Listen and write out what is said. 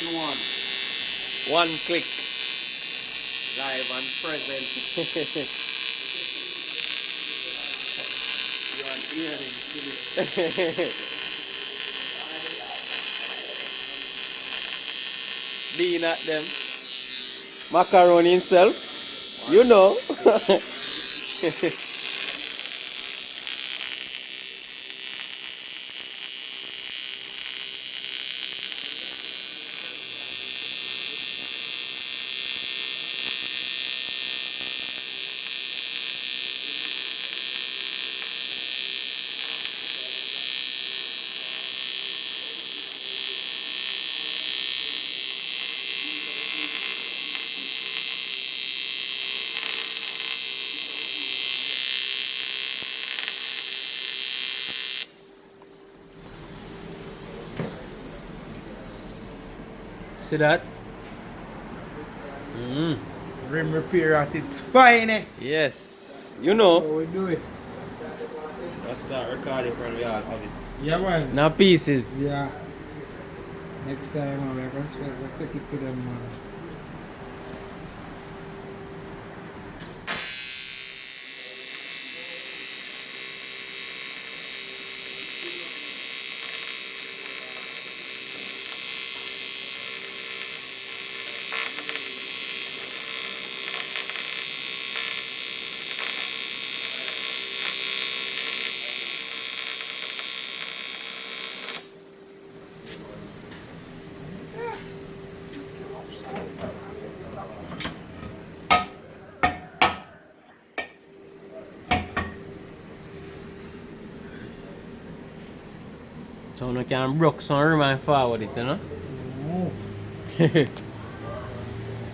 in one. One click. Live and present. You are hearing to Being at them. Macaroni himself. You know. See that? rim repair at its finest. Yes. You know. So we do it. Let's start recording from the yard of it. Yeah, man. Now pieces. Yeah. Next time, we'll take it to them. So you can broke some rim and forward it, you know? Oh.